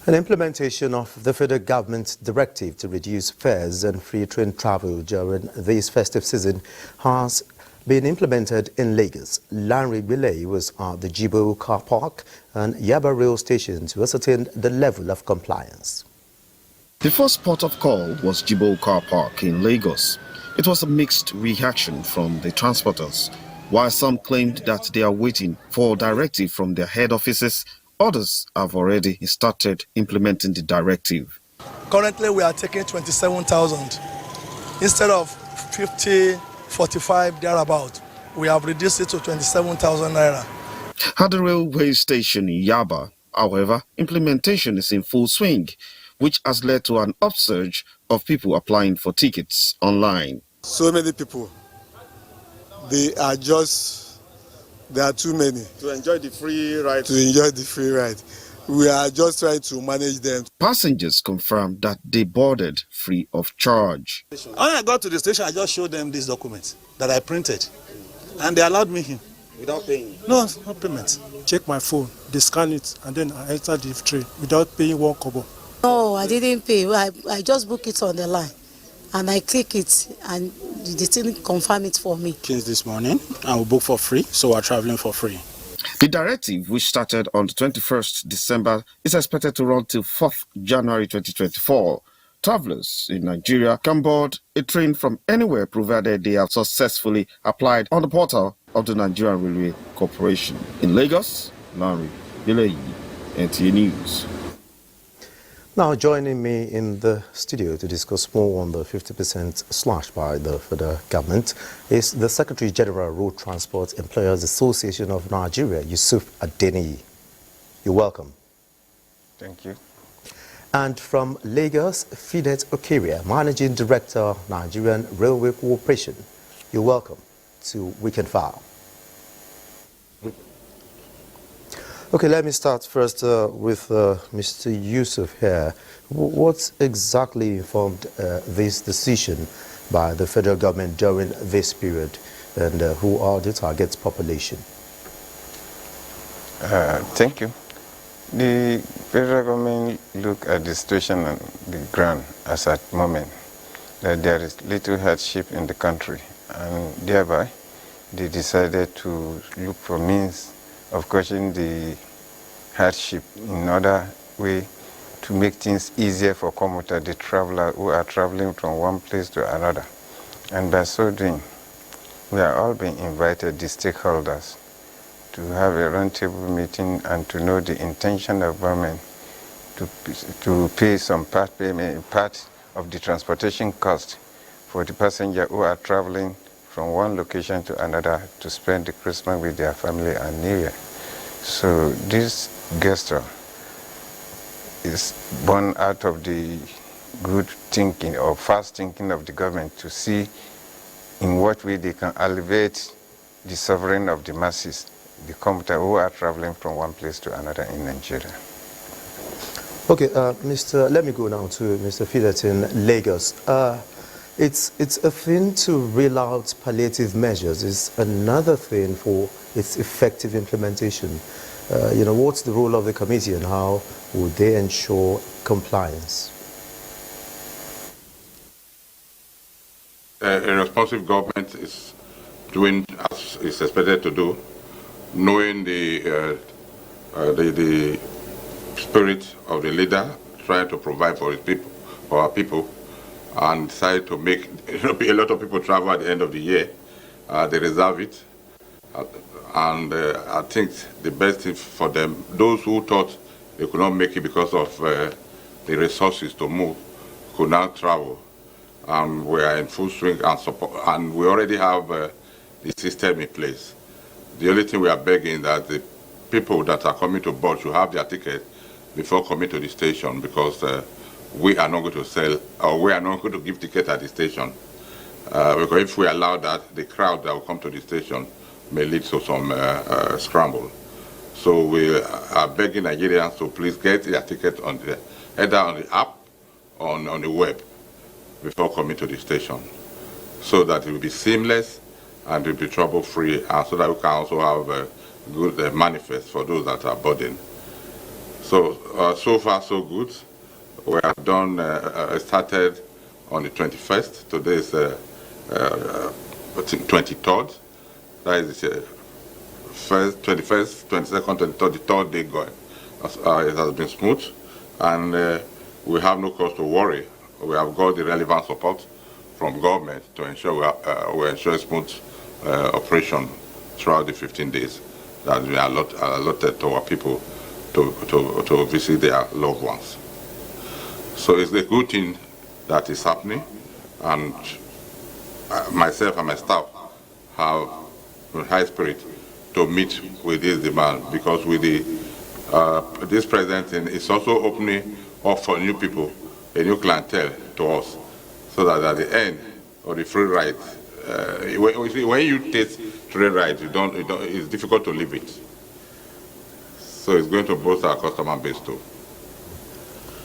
An implementation of the federal government's directive to reduce fares and free train travel during this festive season has been implemented in Lagos. Lanre Belay was at the Jibo car park and Yaba rail station to ascertain the level of compliance. The first port of call was Jibo car park in Lagos. It was a mixed reaction from the transporters. While some claimed that they are waiting for a directive from their head offices, others have already started implementing the directive. Currently, we are taking 27,000. Instead of 50, 45, thereabout, we have reduced it to 27,000 naira. At the railway station in Yaba, however, implementation is in full swing, which has led to an upsurge of people applying for tickets online. So many people. There are too many. To enjoy the free ride. We are just trying to manage them. Passengers confirmed that they boarded free of charge. When I got to the station, I just showed them these documents that I printed, and they allowed me in. Without paying? No payment. Check my phone, they scan it, and then I enter the train without paying 1 kobo. No, I didn't pay. I just book it on the line, and I click it, and the thing confirm it for me. Since this morning, I will book for free, so we're traveling for free. The directive, which started on the 21st December, is expected to run till 4th January 2024. Travelers in Nigeria can board a train from anywhere provided they have successfully applied on the portal of the Nigerian Railway Corporation. In Lagos, Lanre Belay, NTA News. Now joining me in the studio to discuss more on the 50% slash by the federal government is the Secretary General Road Transport Employers Association of Nigeria, Yusuf Adeniyi. You're welcome. Thank you. And from Lagos, Fidet Okeria, Managing Director, Nigerian Railway Corporation. You're welcome to Weekend File. Okay, let me start first with Mr. Yusuf here. What exactly informed this decision by the federal government during this period, and who are the target population? Thank you. The federal government look at the situation on the ground as at the moment, that there is little hardship in the country, and thereby they decided to look for means of cushioning the hardship in order way to make things easier for commuters, the travelers who are traveling from one place to another. And by so doing, we are all being invited, the stakeholders, to have a roundtable meeting and to know the intention of government to pay some part of the transportation cost for the passenger who are traveling from one location to another to spend the Christmas with their family and New Year. So this gesture is born out of the good thinking or fast thinking of the government to see in what way they can alleviate the suffering of the masses, the commuters who are traveling from one place to another in Nigeria. Okay, let me go now to Mr. Fidet in Lagos. It's a thing to reel out palliative measures. It's another thing for its effective implementation. What's the role of the committee and how would they ensure compliance? A responsive government is doing as it's expected to do, knowing the spirit of the leader, trying to provide for his people, for our people, and decide to make a lot of people travel at the end of the year. They reserve it. And I think the best thing for them, those who thought they could not make it because of the resources to move, could now travel. We are in full swing and support, and we already have the system in place. The only thing we are begging that the people that are coming to board should have their ticket before coming to the station, because we are not going to sell, or we are not going to give tickets at the station. Because if we allow that, the crowd that will come to the station may lead to some scramble. So we are begging Nigerians to please get their ticket on either on the app or on the web before coming to the station, so that it will be seamless and it will be trouble-free, and so that we can also have a good manifest for those that are boarding. So, so far so good. We have done, started on the 21st. Today is I think 23rd. That is first, 21st, 22nd, 23rd, the third day going. It has been smooth, and we have no cause to worry. We have got the relevant support from government to ensure we ensure smooth operation throughout the 15 days that we allotted to our people to visit their loved ones. So it's a good thing that is happening, and myself and my staff have high spirit to meet with this demand, because with this president, it's also opening up for new people, a new clientele to us, so that at the end of the free ride, when you taste free ride, it's difficult to leave it. So it's going to boost our customer base too.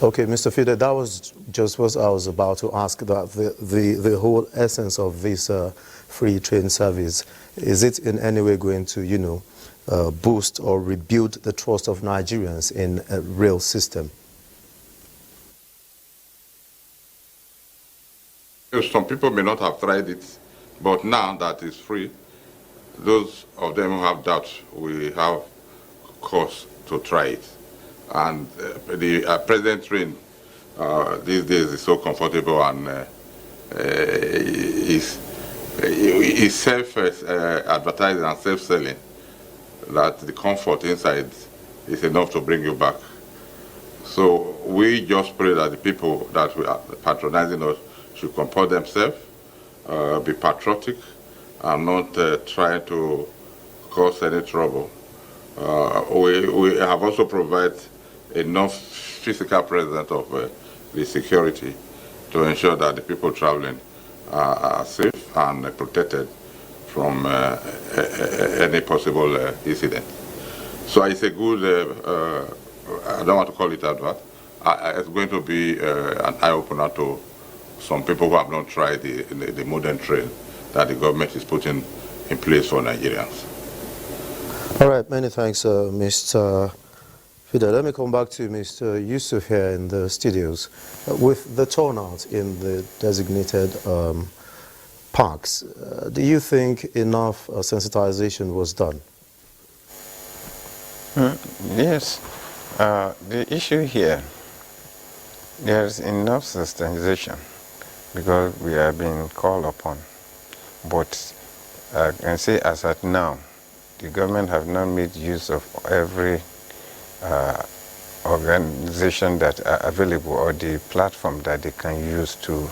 Okay, Mr. Fide, that was just what I was about to ask, that the whole essence of this free train service. Is it in any way going to, boost or rebuild the trust of Nigerians in a rail system? Some people may not have tried it, but now that it's free, those of them who have doubts, we have cause to try it. And the present train these days is so comfortable, and is self-advertising and self-selling, that the comfort inside is enough to bring you back. So we just pray that the people that are patronizing us should comport themselves, be patriotic, and not try to cause any trouble. We have also provided enough physical presence of the security to ensure that the people traveling are safe and protected from any possible incident. So it's a good, I don't want to call it advert, it's going to be an eye-opener to some people who have not tried the modern train that the government is putting in place for Nigerians. All right, many thanks, Mr. Fide. Let me come back to Mr. Yusuf here in the studios. With the turnout in the designated parks, do you think enough sensitization was done? Yes. The issue here, there's enough sensitization because we are being called upon. But I can say as at now, the government have not made use of every organization that are available or the platform that they can use to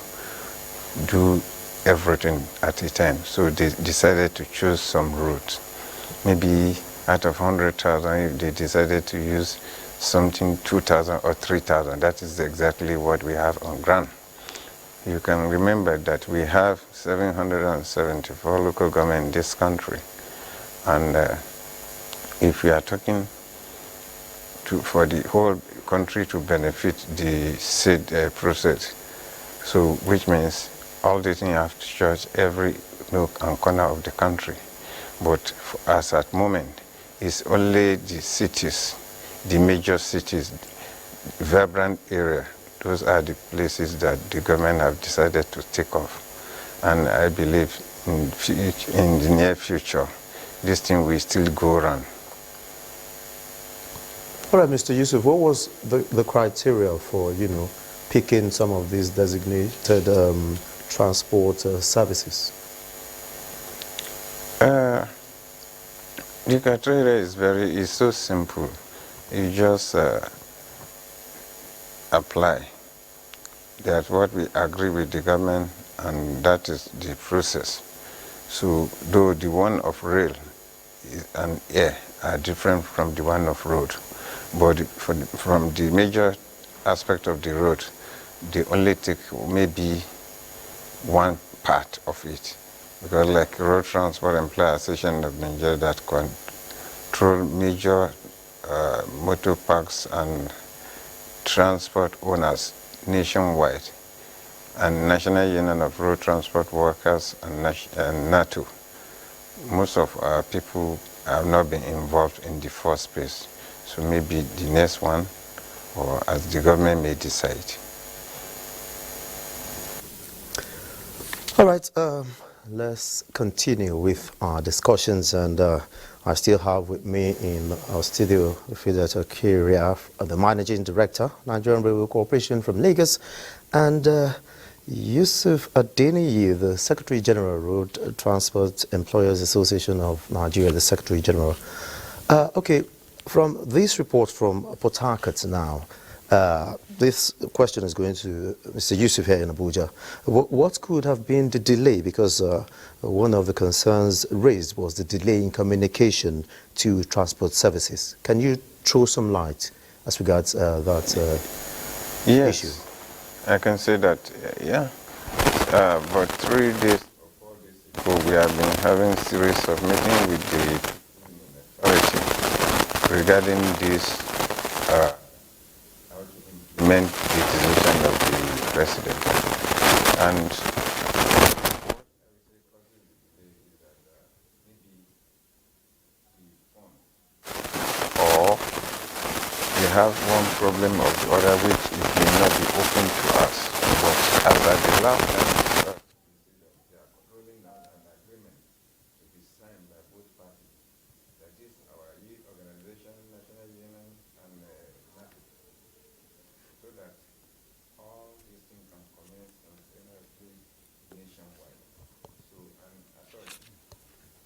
do everything at a time. So they decided to choose some routes. Maybe out of 100,000, if they decided to use something 2,000 or 3,000, that is exactly what we have on ground. You can remember that we have 774 local government in this country. And if we are talking for the whole country to benefit the said process, so which means all the things have to charge every nook and corner of the country. But as at moment, it's only the cities, the major cities, vibrant area. Those are the places that the government have decided to take off. And I believe in the near future, this thing will still go around. All right, Mr. Yusuf, what was the criteria for, picking some of these designated transport services? The criteria is so simple. You just apply. That's what we agree with the government, and that is the process. So, though the one of rail and air are different from the one of road, but from the major aspect of the road, they only take maybe one part of it. Because like Road Transport Employers Association of Nigeria that control major motor parks and transport owners nationwide, and National Union of Road Transport Workers and NATO. Most of our people have not been involved in the first place. So maybe the next one or as the government may decide. All right, let's continue with our discussions, and I still have with me in our studio Fidat Akiria, the Managing Director, Nigerian Railway Corporation from Lagos, and Yusuf Adeniyi, the Secretary General, Road Transport Employers Association of Nigeria, the Secretary General. Okay, from this report from Port Harcourt now, this question is going to Mr. Yusuf here in Abuja. What could have been the delay? Because one of the concerns raised was the delay in communication to transport services. Can you throw some light as regards that yes, issue? I can say that, yeah. But 3 days or 4 days ago, we have been having a series of meetings with the authority regarding this implement the decision of the president. And or we have one problem or the other which it may not be open to us. But as at the last time, they are rolling out an agreement to be signed by both parties. That is our organization, National Union, and so that all these things can commence simultaneously nationwide. So, and I thought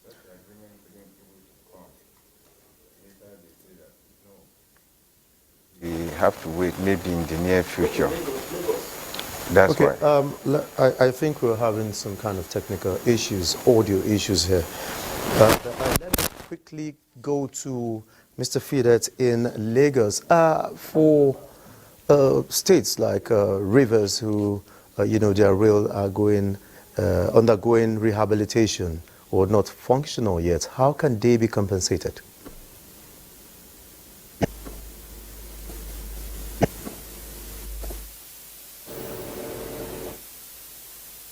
such agreement couldn't be able to come. Later they say that no, we have to wait maybe in the near future. That's Okay, why. I think we're having some kind of technical issues, audio issues here. Let me quickly go to Mr. Fidat in Lagos. For states like Rivers, who, their rail are undergoing rehabilitation or not functional yet, how can they be compensated?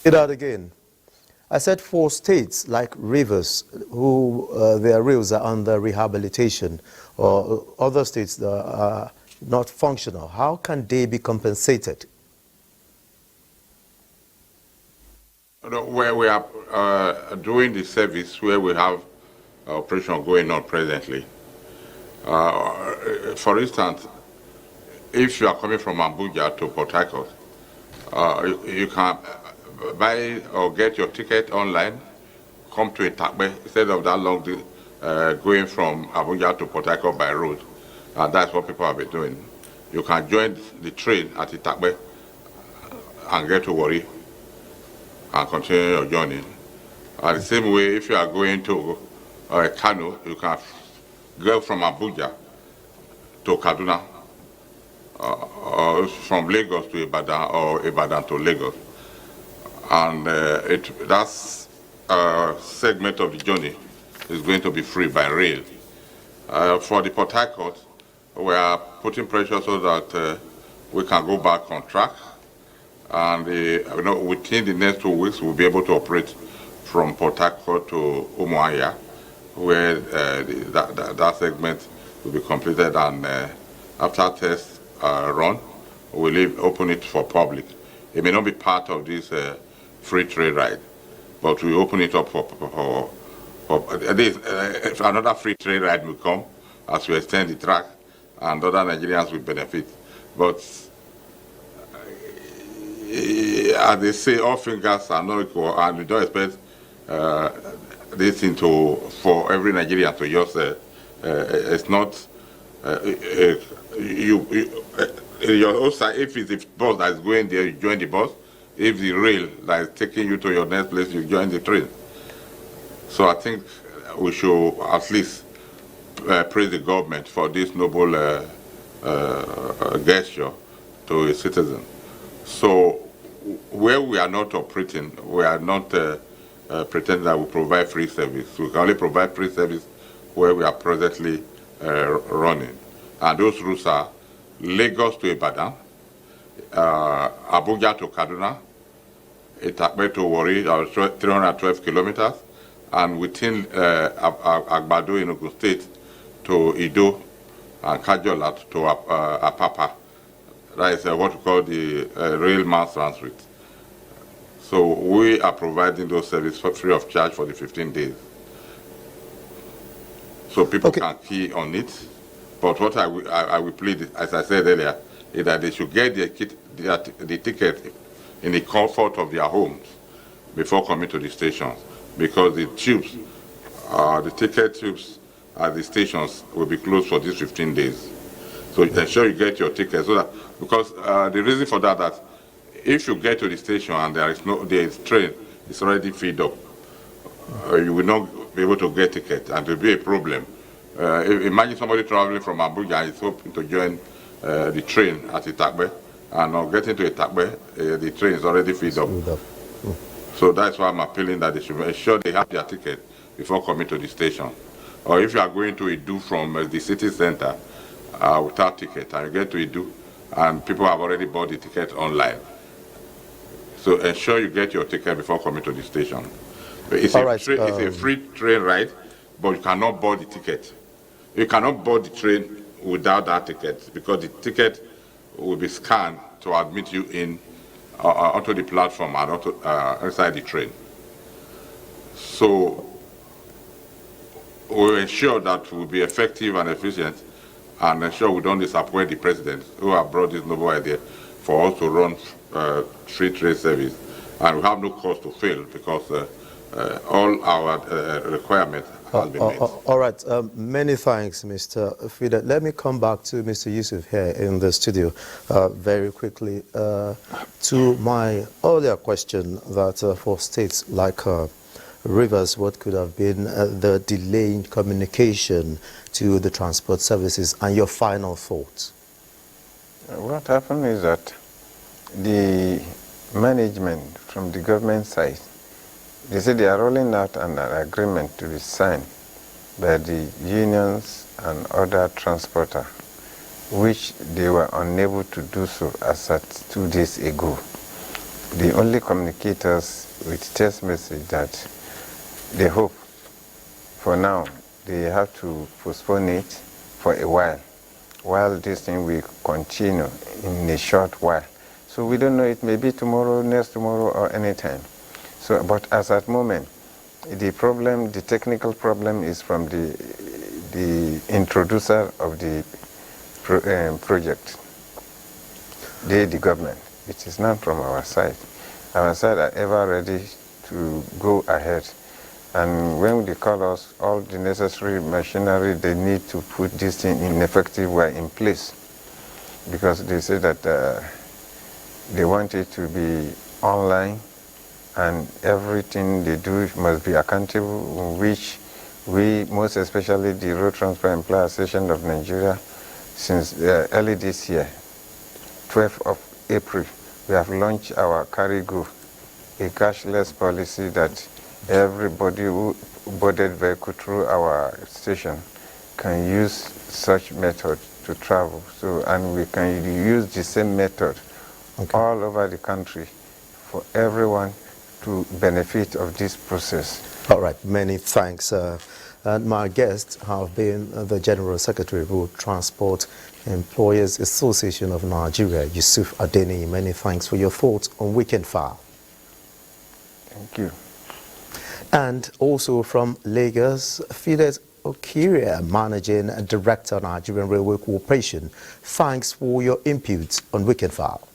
Say that again. I said for states like Rivers, who their rails are under rehabilitation, or other states that are not functional, how can they be compensated? Where we are doing the service, where we have operation going on presently. For instance, if you are coming from Abuja to Port Harcourt, you can buy or get your ticket online, come to Itakbe instead of that long going from Abuja to Port Harcourt by road. That's what people have been doing. You can join the train at Itakbe and get to Warri and continue your journey. The same way, if you are going to Kano, you can go from Abuja to Kaduna, or from Lagos to Ibadan, or Ibadan to Lagos. And that's segment of the journey is going to be free by rail. For the Port Harcourt, we are putting pressure so that we can go back on track. And within the next 2 weeks, we'll be able to operate from Port Harcourt to Umuahia, where that segment will be completed. And after test run, we'll open it for public. It may not be part of this free trade ride, but we open it up for another free trade ride will come as we extend the track, and other Nigerians will benefit. But as they say, all fingers are not equal, and we don't expect this thing for every Nigerian to just. It's not your own side. If it's the bus that is going there, you join the bus. If the rail that is taking you to your next place, you join the train. So I think we should at least praise the government for this noble gesture to a citizen. So where we are not operating, we are not pretending that we provide free service. We can only provide free service where we are presently running. And those routes are Lagos to Ibadan, Abuja to Kaduna, Itakbe to Warri, 312 kilometers, and within Agbado in Ogun State to Ido and Kajola to Apapa, That is what we call the rail mass transit. So we are providing those services for free of charge for the 15 days. So people can key on it. But what I will plead, as I said earlier, is that they should get the ticket in the comfort of their homes before coming to the stations, because the tubes, the ticket tubes at the stations will be closed for these 15 days. So ensure you get your ticket, so that, because the reason for that if you get to the station and the train is already filled up, you will not be able to get ticket, and it will be a problem. Imagine somebody traveling from Abuja is hoping to join the train at Itakbe, and on getting to Itakbe, the train is already filled up. So that's why I'm appealing that they should ensure they have their ticket before coming to the station. Or if you are going to Idu from the city center without ticket, and you get to Idu, and people have already bought the ticket online. So ensure you get your ticket before coming to the station. It's a free train ride, but you cannot board the ticket. You cannot board the train without that ticket, because the ticket will be scanned to admit you in onto the platform and onto, inside the train. So we'll ensure that we'll be effective and efficient, and ensure we don't disappoint the president who have brought this noble idea for us to run free train service. And we have no cause to fail, because all our requirements have been met. All right, many thanks, Mr. Fida. Let me come back to Mr. Yusuf here in the studio very quickly to my earlier question that for states like Rivers, what could have been the delay in communication to the transport services, and your final thoughts? What happened is that the management from the government side, they said they are rolling out an agreement to be signed by the unions and other transporters, which they were unable to do so as at 2 days ago. They only communicate us with text message that they hope for now they have to postpone it for a while this thing will continue in a short while. So we don't know, it may be tomorrow, next tomorrow, or anytime. So, but as at moment, the problem, the technical problem is from the introducer of the project, the government. It is not from our side. Our side are ever ready to go ahead. And when they call us, all the necessary machinery they need to put this thing in effective way in place, because they say that they want it to be online, and everything they do must be accountable, which we, most especially the Road Transport Employers Association of Nigeria, since early this year, 12th of April, we have launched our Carry Go, a cashless policy that everybody who boarded vehicle through our station can use such method to travel. So, and we can use the same method all over the country for everyone to benefit of this process. All right, many thanks. And my guests have been the General Secretary of Road Transport Employers Association of Nigeria, Yusuf Adeni. Many thanks for your thoughts on Weekend File. Thank you. And also from Lagos, Fides Okiria, Managing Director, Nigerian Railway Corporation. Thanks for your input on Weekend File.